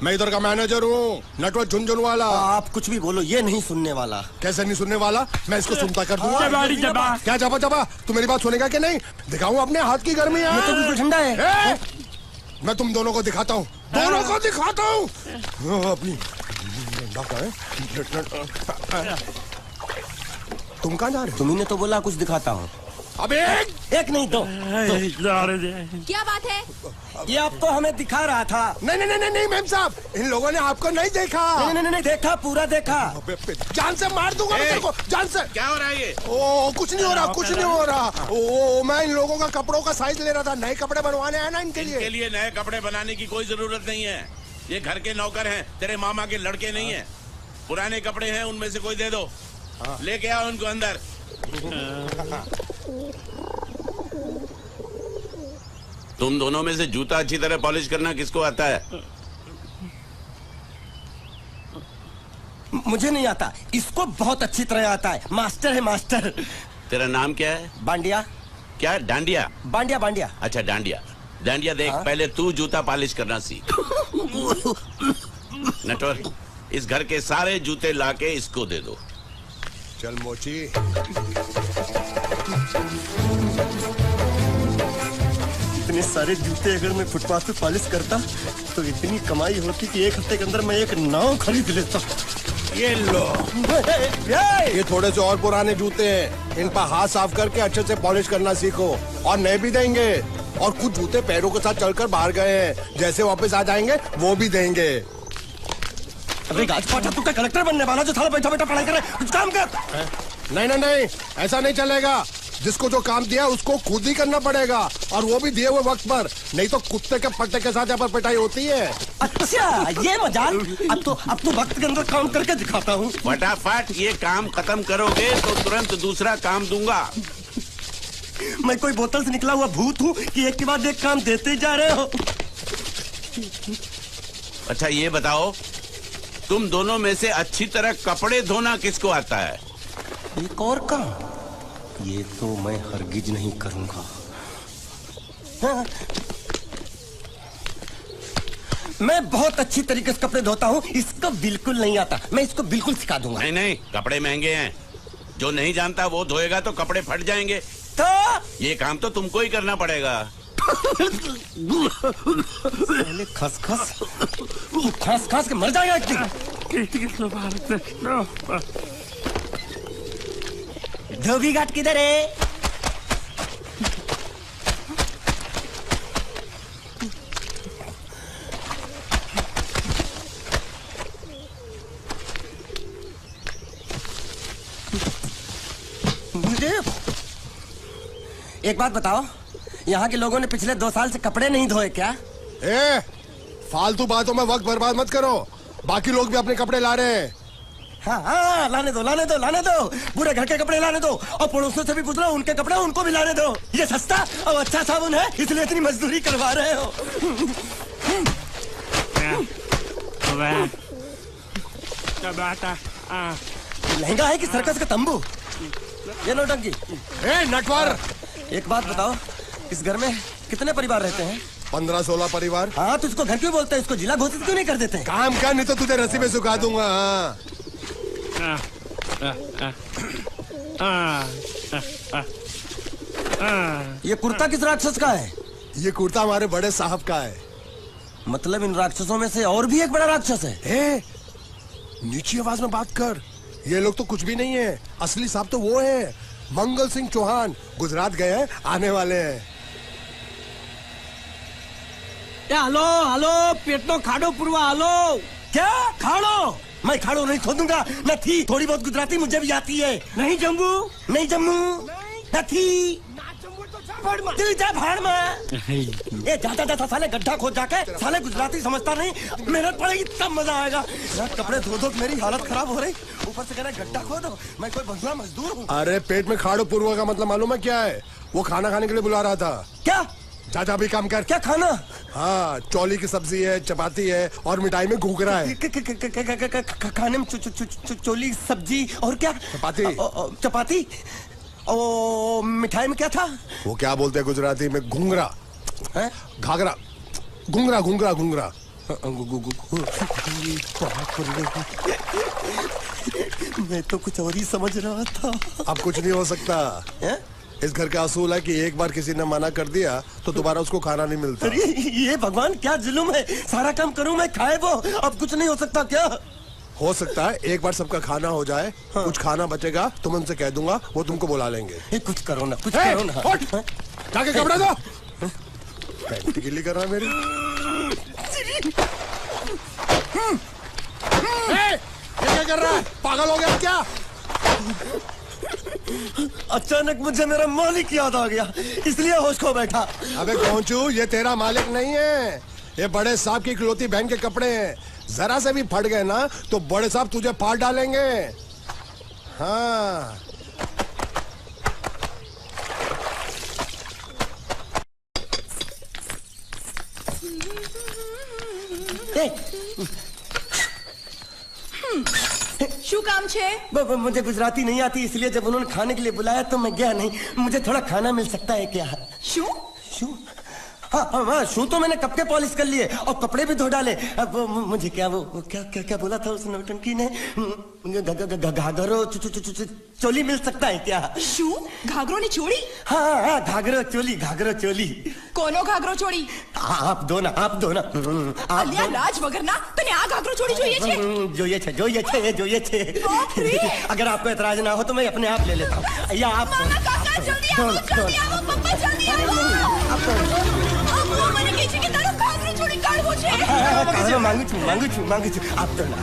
मैं इधर का मैनेजर हूँ, नटवर झुनझुनवाला। आप कुछ भी बोलो, ये नहीं सुनने वाला। कैसे नहीं सुनने वाला? मैं इसको सुनता कर दूंगा। क्या जबा जबा? तू मेरी बात सुनेगा कि नहीं? दिखाऊं अपने हाथ की गर्मी? ये तो बिल्कुल ठंडा है। मैं तुम दोनों को दिखाता हूँ, दोनों को दिखाता हूँ अपनी। तुम कहाँ जा रहे हो? तुम्ही ने तो बोला कुछ दिखाता हूँ। अब एक नहीं दो। क्या बात है? ये आपको हमें दिखा रहा था। नहीं मेम साहब, इन लोगों ने आपको नहीं देखा। नहीं देखा, पूरा देखा। जान से मार दूंगा मैं तेरे को, जान से। क्या हो रहा है ये? ओ कुछ नहीं हो रहा, कुछ नहीं हो रहा। ओ मैं इन लोगों का कपड़ों का साइज ले रहा था, नए कपड़े बनवाने हैं ना इनके लिए। इनके लिए नए कपड़े बनाने की कोई जरूरत नहीं है। ये घर के नौकर हैं, तेरे मामा के लड़के नहीं हैं। पुराने कपड़े हैं, उनमें से कोई दे दो। लेके आओ उनको अंदर। तुम दोनों में से जूता अच्छी तरह पॉलिश करना किसको आता है? मुझे नहीं आता, इसको बहुत अच्छी तरह आता है। मास्टर है मास्टर। तेरा नाम क्या है? बांडिया। क्या? डांडिया? बांडिया बांडिया। अच्छा डांडिया। डांडिया देख, पहले तू जूता पॉलिश करना सीख। नटवर, इस घर के सारे जूते लाके इसको दे दो। चल मोची। इतने सारे जूते अगर मैं फुटपाथ पे पॉलिश करता तो इतनी कमाई होती कि एक हफ्ते के अंदर मैं एक नाव खरीद लेता। ये लो, ये थोड़े से और पुराने जूते हैं, इन पर हाथ साफ करके अच्छे से पॉलिश करना सीखो। और नए भी देंगे, और कुछ जूते पैरों के साथ चलकर बाहर गए हैं, जैसे वापस आ जाएंगे वो भी देंगे। अबे गाजपाटा, तू क्या कलेक्टर बनने वाला जो थाला बैठा बैठा पढ़ाई करे? कुछ काम कर। नहीं, ऐसा नहीं चलेगा। जिसको जो काम दिया उसको खुद ही करना पड़ेगा, और वो भी दिए हुए वक्त पर, नहीं तो कुत्ते के पट्टे के साथ यहाँ पर पिटाई होती है। अच्छा ये मजाक। अब तो वक्त के अंदर काम करके दिखाता हूँ। फटाफट ये काम खत्म करोगे तो तुरंत दूसरा काम दूंगा। मैं कोई बोतल से निकला हुआ भूत हूँ कि एक के बाद एक काम देते जा रहे हो? अच्छा ये बताओ, तुम दोनों में से अच्छी तरह कपड़े धोना किसको आता है? एक और काम, ये तो मैं हरगिज नहीं करूंगा। हाँ। मैं बहुत अच्छी तरीके से कपड़े धोता हूँ, इसको बिल्कुल नहीं आता। मैं इसको बिल्कुल सिखा दूंगा। नहीं, कपड़े महंगे हैं। जो नहीं जानता वो धोएगा तो कपड़े फट जाएंगे। तो ये काम तो तुमको ही करना पड़ेगा। खस के मर जाएगा एक धोबी घाट किधर है? एक बात बताओ, यहाँ के लोगों ने पिछले 2 साल से कपड़े नहीं धोए क्या? फालतू बातों में वक्त बर्बाद मत करो, बाकी लोग भी अपने कपड़े ला रहे हैं। हाँ, लाने दो। पूरे घर के कपड़े लाने दो, और पड़ोसियों से भी पूछ लो, उनके कपड़े उनको भी लाने दो। ये सस्ता और अच्छा साबुन है, इसलिए इतनी मजदूरी करवा रहे हो। लहंगा है कि सर्कस का तंबू? ये नौटंकी। नटवर, एक बात बताओ, इस घर में कितने परिवार रहते हैं? 15-16 परिवार। हाँ, तो इसको घर क्यों बोलते हैं? इसको जिला घोषित क्यों नहीं कर देते? काम कर, नहीं तो तुझे रस्सी में सुखा दूंगा। ये कुर्ता किस राक्षस का है? ये कुर्ता हमारे बड़े साहब का है। मतलब इन राक्षसों में से और भी एक बड़ा राक्षस है? नीची आवाज में बात कर, ये लोग तो कुछ भी नहीं है। असली साहब तो वो है, मंगल सिंह चौहान। गुजरात गए हैं, आने वाले हैं। हेलो, पेट तो खाड़ो पुरवा। हेलो, क्या खाड़ो? मैं खाड़ो नहीं खोदूंगा। न थी, थोड़ी बहुत गुजराती मुझे भी आती है। नहीं जम्मू, न थी। तू जा भाड़ में। ये जाता साले गड्ढा खोद जाके, साले गुजराती समझता नहीं। मेहनत पड़ेगी तब मजा आएगा। कपड़े धो धो मेरी हालत खराब हो रही, ऊपर से कह रहे गड्ढा खोदो। मैं कोई बंधुआ मजदूर हूँ? अरे पेट में खाड़ो पुरवा का मतलब मालूम है क्या है? वो खाना खाने के लिए बुला रहा था। क्या? जा भी काम कर। क्या खाना? हाँ, चौली की सब्जी है, चपाती है, और मिठाई में घूघरा है। खाने में चोली सब्जी और क्या? चपाती। ओ, मिठाई में क्या था? वो क्या बोलते हैं गुजराती में? घूंघरा, घाघरा, घूंघरा। मैं तो कुछ और ही समझ रहा था। अब कुछ नहीं हो सकता हैं? इस घर का असूल है कि एक बार किसी ने मना कर दिया तो दोबारा उसको खाना नहीं मिलता। अरे ये भगवान क्या जुल्म है, सारा काम करूं मैं खाए वो, अब कुछ नहीं हो सकता क्या? हो सकता है एक बार सबका खाना हो जाए, कुछ खाना बचेगा तो मैं उनसे कह दूंगा, वो तुमको बुला लेंगे। कुछ करो ना, कुछ ए, करो ना। उठ! जाके कपड़े दो। पैंट गिल्ली कर रहा है मेरी। ये क्या कर रहा है, पागल हो गया क्या? अचानक मुझे मेरा मालिक याद आ गया, इसलिए होश खो बैठा। अबे पहुंचू, ये तेरा मालिक नहीं है, ये बड़े साहब की इकलौती बहन के कपड़े हैं। जरा से भी फट गए ना तो बड़े साहब तुझे फाड़ डालेंगे। हाँ શું કામ છે? मुझे गुजराती नहीं आती, इसलिए जब उन्होंने खाने के लिए बुलाया तो मैं गया नहीं। मुझे थोड़ा खाना मिल सकता है क्या? શું? शू? हाँ, शू तो मैंने कब के पॉलिश कर लिए और कपड़े भी धो डाले। अब मुझे क्या वो क्या क्या क्या बोला था उस नौटंकी ने? घाघरो चोली मिल सकता है क्या? શું? ઘાઘરોની ચોળી? हाँ, घाघरो चोली। કોનો ઘાઘરો ચોળી? आप दो ना, आप दो ना। અલ્યા લાજ વગરના, તને આ ઘાઘરો ચોળી જોઈએ છે? જોઈએ છે। बाप रे! अगर आपको एतराज ना हो तो मैं अपने आप ले लेता हूँ, या आप મામા કાકા જલ્દી આવો, પપ્પા જલ્દી આવો। અમ્મા મને કહે છે કે તારો ઘાઘરો ચોળી કાઢવો છે। मांगू छू। आप दो ना।